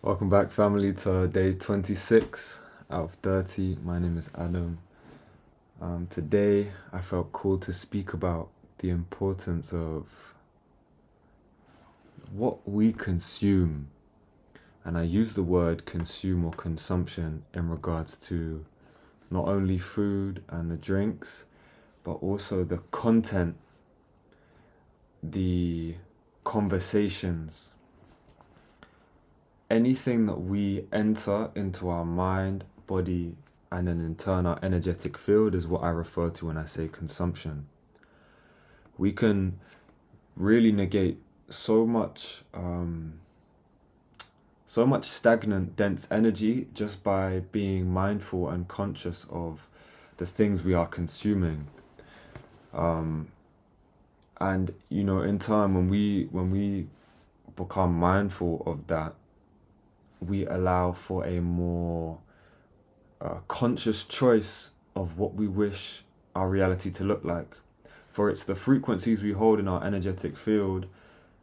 Welcome back, family, to day 26 out of 30. My name is Adam. Today, I felt called to speak about the importance of what we consume. And I use the word consume or consumption in regards to not only food and the drinks, but also the content, the conversations, anything that we enter into our mind, body, and then in turn our energetic field is what I refer to when I say consumption. We can really negate so much stagnant, dense energy just by being mindful and conscious of the things we are consuming. And in time, when we become mindful of that, we allow for a more conscious choice of what we wish our reality to look like. For it's the frequencies we hold in our energetic field,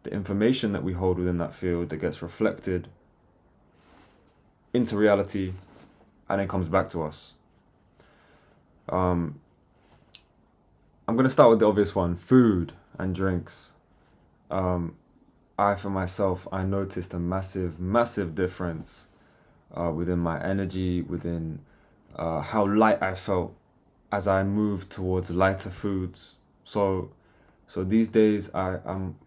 the information that we hold within that field that gets reflected into reality and then comes back to us. I'm going to start with the obvious one, food and drinks. For myself, I noticed a massive difference within my energy, within how light I felt as I moved towards lighter foods. So these days I'm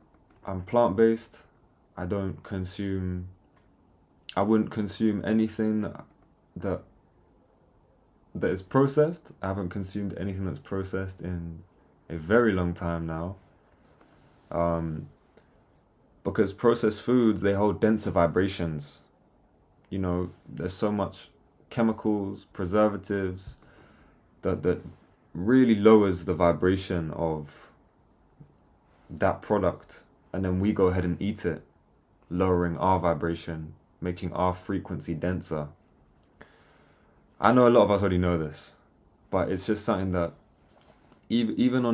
plant-based. I wouldn't consume anything that is processed. I haven't consumed anything that's processed in a very long time now. Because processed foods, they hold denser vibrations. There's so much chemicals, preservatives that really lowers the vibration of that product. And then we go ahead and eat it, lowering our vibration, making our frequency denser. I know a lot of us already know this, but it's just something that even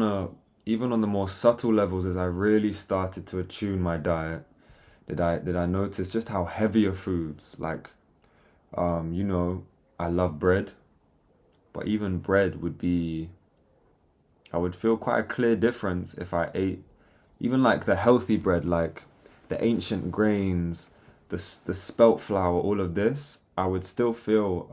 on the more subtle levels, as I really started to attune my diet, did I notice just how heavier foods like, I love bread, but even bread I would feel quite a clear difference if I ate even like the healthy bread, like the ancient grains, the spelt flour, all of this. I would still feel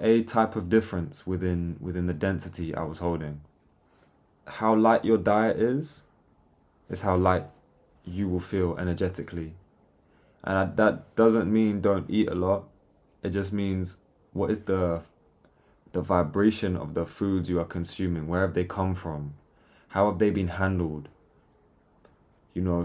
a type of difference within the density I was holding. How light your diet is how light you will feel energetically. And that doesn't mean don't eat a lot. It just means what is the vibration of the foods you are consuming? Where have they come from? How have they been handled?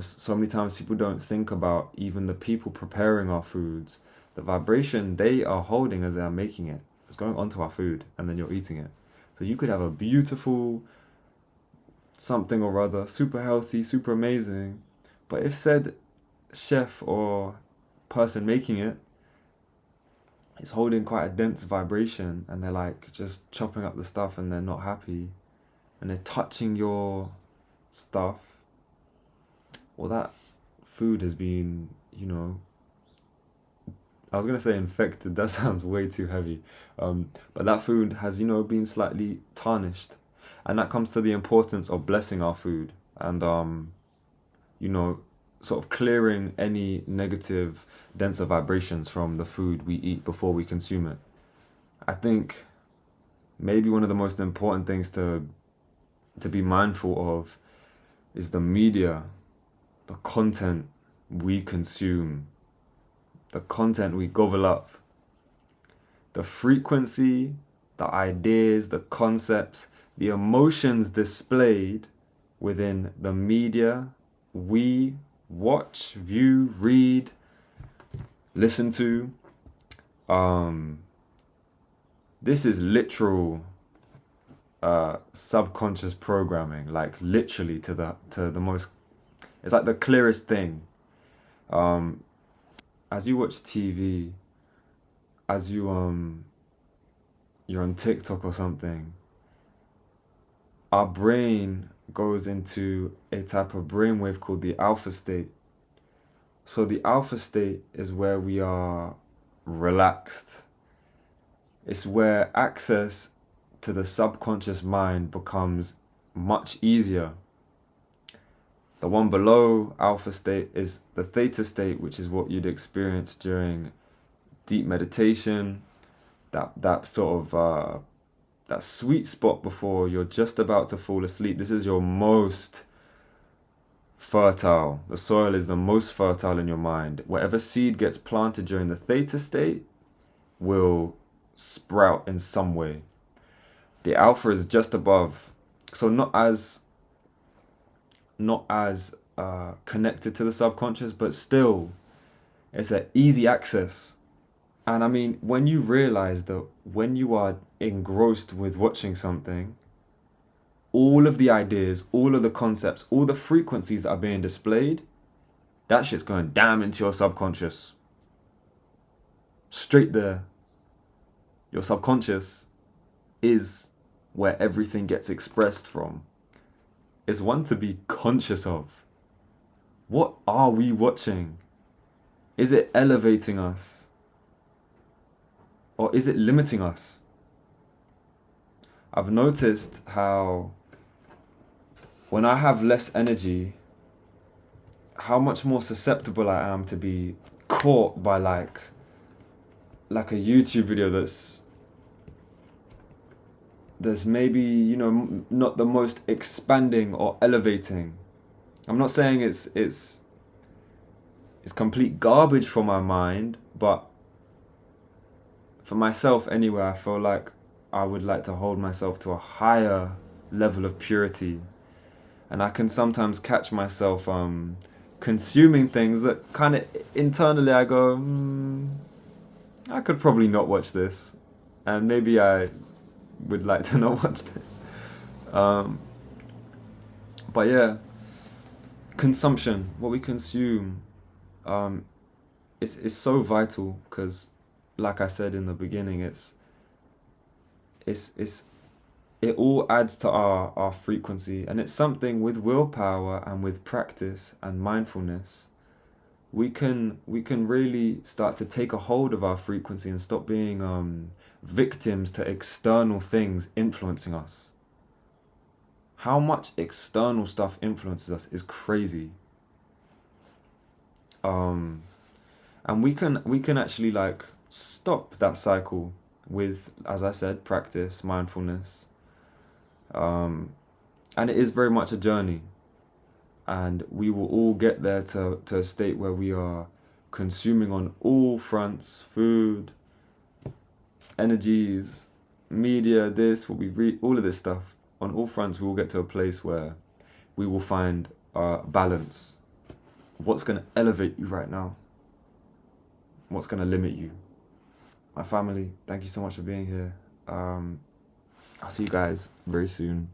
So many times people don't think about even the people preparing our foods, the vibration they are holding as they are making it. It's going onto our food and then you're eating it. So you could have a beautiful something or other, super healthy, super amazing, but if said chef or person making it is holding quite a dense vibration and they're like just chopping up the stuff and they're not happy and they're touching your stuff, well, that food has been, I was going to say infected. That sounds way too heavy. But that food has, been slightly tarnished. And that comes to the importance of blessing our food and, sort of clearing any negative, denser vibrations from the food we eat before we consume it. I think maybe one of the most important things to be mindful of is the media, the content we consume, the content we gobble up, the frequency, the ideas, the concepts, the emotions displayed within the media we watch, view, read, listen to. This is literal subconscious programming, like literally to the most. It's like the clearest thing. As you watch TV, as you're on TikTok or something, our brain goes into a type of brainwave called the alpha state, So the alpha state is where we are relaxed. It's where access to the subconscious mind becomes much easier. The one below alpha state is the theta state, which is what you'd experience during deep meditation, that sort of that sweet spot before you're just about to fall asleep. This is your most fertile. The soil is the most fertile in your mind. Whatever seed gets planted during the theta state will sprout in some way. The alpha is just above, so not as connected to the subconscious, but still it's an easy access. And I mean, when you realize that when you are engrossed with watching something, all of the ideas, all of the concepts, all the frequencies that are being displayed, that shit's going damn into your subconscious. Straight there. Your subconscious is where everything gets expressed from. It's one to be conscious of. What are we watching? Is it elevating us? Or is it limiting us? I've noticed how when I have less energy, how much more susceptible I am to be caught by like a YouTube video that's maybe, you know, not the most expanding or elevating. I'm not saying it's complete garbage for my mind, but for myself anyway, I feel like I would like to hold myself to a higher level of purity. And I can sometimes catch myself consuming things that kind of internally I go, I could probably not watch this. And maybe I would like to not watch this. But yeah, consumption, what we consume, it's so vital because, like I said in the beginning, it all adds to our frequency, and it's something with willpower and with practice and mindfulness we can really start to take a hold of our frequency and stop being victims to external things influencing us. How much external stuff influences us is crazy. And we can actually like stop that cycle with, as I said, practice, mindfulness. And it is very much a journey, and we will all get there to a state where we are consuming on all fronts: food, energies, media, this, what we read, all of this stuff. On all fronts, we will get to a place where we will find balance. What's going to elevate you right now? What's going to limit you? My family, thank you so much for being here. I'll see you guys very soon.